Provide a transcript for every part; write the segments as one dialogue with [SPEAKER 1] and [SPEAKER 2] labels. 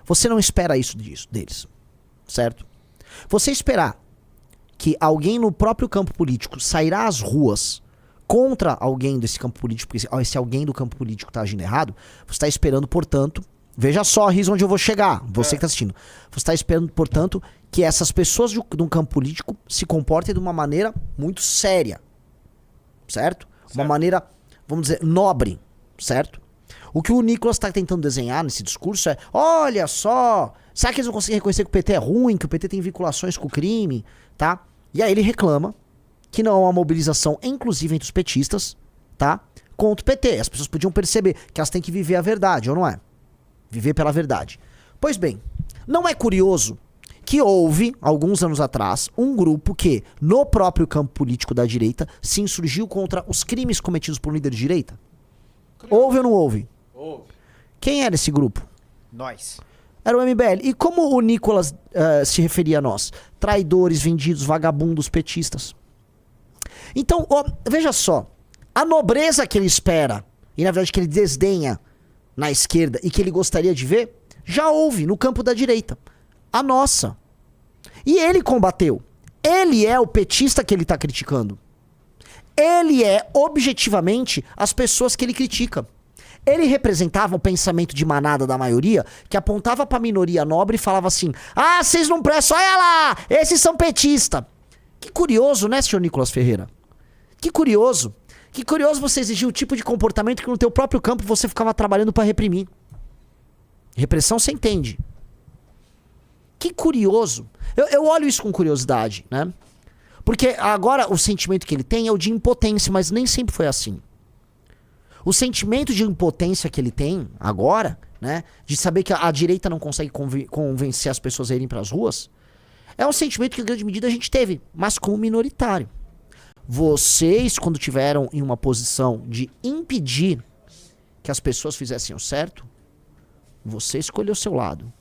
[SPEAKER 1] Você não espera isso deles, certo? Você esperar que alguém no próprio campo político sairá às ruas contra alguém desse campo político, porque esse alguém do campo político tá agindo errado, você está esperando, portanto, veja só, Riz, onde eu vou chegar, você que tá assistindo, você está esperando, portanto, que essas pessoas de um campo político se comportem de uma maneira muito séria, certo? Uma maneira, vamos dizer, nobre, certo? O que o Nicolas está tentando desenhar nesse discurso é, olha só, será que eles vão conseguir reconhecer que o PT é ruim, que o PT tem vinculações com o crime, tá? E aí ele reclama que não há uma mobilização, inclusive entre os petistas, tá? Contra o PT. As pessoas podiam perceber que elas têm que viver a verdade, ou não é? Viver pela verdade. Pois bem, não é curioso que houve, alguns anos atrás, um grupo que, no próprio campo político da direita, se insurgiu contra os crimes cometidos por um líder de direita? Curioso. Houve ou não houve?
[SPEAKER 2] Houve.
[SPEAKER 1] Quem era esse grupo?
[SPEAKER 2] Nós.
[SPEAKER 1] Era o MBL. E como o Nicolas se referia a nós? Traidores, vendidos, vagabundos, petistas. Então, veja só. A nobreza que ele espera, e na verdade que ele desdenha na esquerda e que ele gostaria de ver, já houve no campo da direita. A nossa. E ele combateu. Ele é o petista que ele está criticando. Ele é, objetivamente, as pessoas que ele critica. Ele representava o pensamento de manada da maioria, que apontava para a minoria nobre e falava assim, ah, vocês não prestam, olha lá, esses são petistas. Que curioso, né, senhor Nicolas Ferreira? Que curioso. Que curioso você exigir o tipo de comportamento que no teu próprio campo você ficava trabalhando para reprimir. Repressão você entende. Que curioso. Eu olho isso com curiosidade, né? Porque agora o sentimento que ele tem é o de impotência, mas nem sempre foi assim. O sentimento de impotência que ele tem agora, né? De saber que a direita não consegue convencer as pessoas a irem para as ruas, é um sentimento que em grande medida a gente teve, mas como minoritário. Vocês, quando tiveram em uma posição de impedir que as pessoas fizessem o certo, você escolheu o seu lado.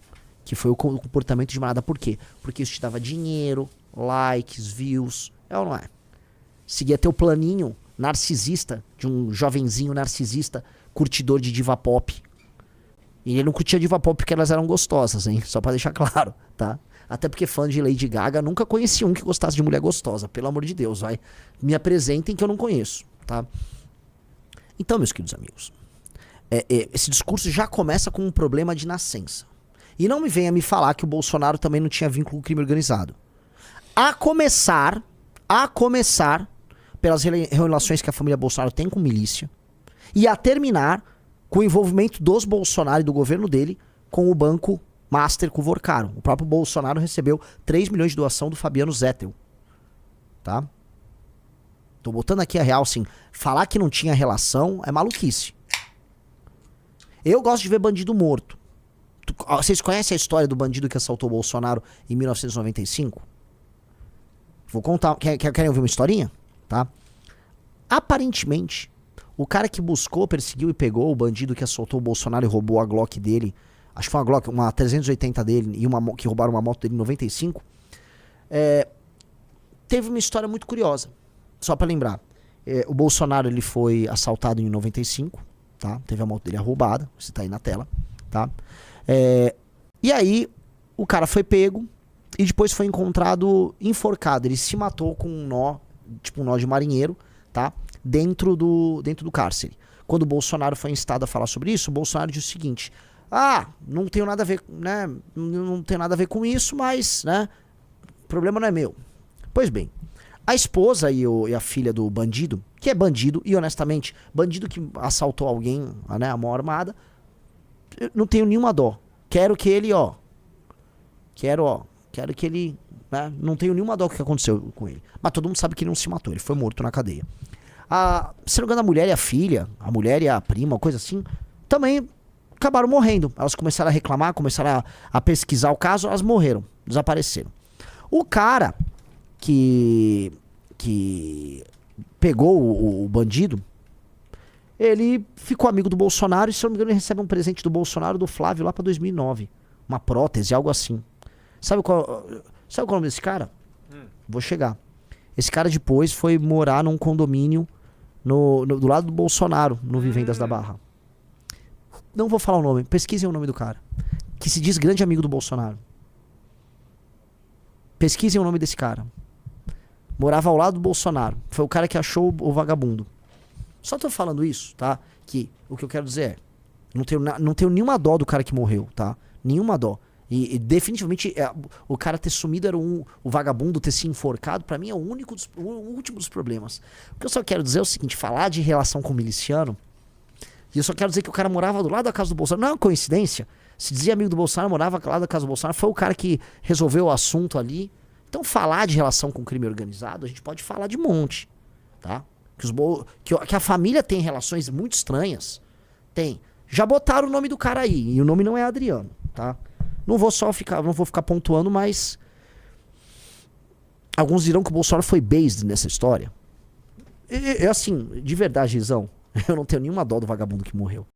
[SPEAKER 1] Que foi o comportamento de manada. Por quê? Porque isso te dava dinheiro, likes, views. É ou não é? Seguia teu planinho narcisista, de um jovenzinho narcisista, curtidor de diva pop. E ele não curtia diva pop porque elas eram gostosas, hein? Só pra deixar claro, tá? Até porque fã de Lady Gaga nunca conheci um que gostasse de mulher gostosa. Pelo amor de Deus, vai. Me apresentem que eu não conheço, tá? Então, meus queridos amigos, esse discurso já começa com um problema de nascença. E não me venha me falar que o Bolsonaro também não tinha vínculo com o crime organizado. A começar pelas relações que a família Bolsonaro tem com milícia, e a terminar com o envolvimento dos Bolsonaro e do governo dele com o banco Master com o Vorcaro. O próprio Bolsonaro recebeu 3 milhões de doação do Fabiano Zettel. Tá? Tô botando aqui a real, assim. Falar que não tinha relação é maluquice. Eu gosto de ver bandido morto. Vocês conhecem a história do bandido que assaltou o Bolsonaro em 1995? Vou contar. Querem ouvir uma historinha? Tá? Aparentemente, o cara que buscou, perseguiu e pegou o bandido que assaltou o Bolsonaro e roubou a Glock dele, acho que foi uma Glock, uma 380 dele, e que roubaram uma moto dele em 95, teve uma história muito curiosa. Só pra lembrar. O Bolsonaro, ele foi assaltado em 95, tá? Teve a moto dele roubada, você tá aí na tela, tá? E aí, o cara foi pego e depois foi encontrado enforcado. Ele se matou com um nó, tipo um nó de marinheiro, tá? Dentro do cárcere. Quando o Bolsonaro foi instado a falar sobre isso, o Bolsonaro disse o seguinte: ah, não tenho nada a ver, né? Não tem nada a ver com isso, mas, né? O problema não é meu. Pois bem, a esposa e a filha do bandido, que é bandido, e honestamente, bandido que assaltou alguém, né, a mão armada, eu não tenho nenhuma dó. Quero que ele, quero que ele, né, não tenho nenhuma dó do que aconteceu com ele. Mas todo mundo sabe que ele não se matou, ele foi morto na cadeia. Se não me engano, a mulher e a filha, a mulher e a prima, coisa assim, também acabaram morrendo. Elas começaram a reclamar, começaram a pesquisar o caso, elas morreram, desapareceram. O cara que pegou o bandido, ele ficou amigo do Bolsonaro e, se não me engano, ele recebe um presente do Bolsonaro, do Flávio, lá pra 2009. Uma prótese, algo assim. Sabe qual é o nome desse cara? Vou chegar. Esse cara depois foi morar num condomínio do lado do Bolsonaro, no Vivendas da Barra. Não vou falar o nome, pesquisem o nome do cara. que se diz grande amigo do Bolsonaro. Pesquisem o nome desse cara. Morava ao lado do Bolsonaro. Foi o cara que achou o vagabundo. Só tô falando isso, tá? Que o que eu quero dizer é, não tenho nenhuma dó do cara que morreu, tá? Nenhuma dó. E definitivamente o cara ter sumido era o vagabundo ter se enforcado, pra mim é o último dos problemas. O que eu só quero dizer é o seguinte, falar de relação com o miliciano, e eu só quero dizer que o cara morava do lado da casa do Bolsonaro, não é uma coincidência, se dizia amigo do Bolsonaro, morava do lado da casa do Bolsonaro, foi o cara que resolveu o assunto ali. Então falar de relação com crime organizado, a gente pode falar de monte, tá? Que a família tem relações muito estranhas, tem. Já botaram o nome do cara aí, e o nome não é Adriano, tá? Não vou ficar pontuando, mas alguns dirão que o Bolsonaro foi based nessa história. Assim, de verdade, Rizão, eu não tenho nenhuma dó do vagabundo que morreu.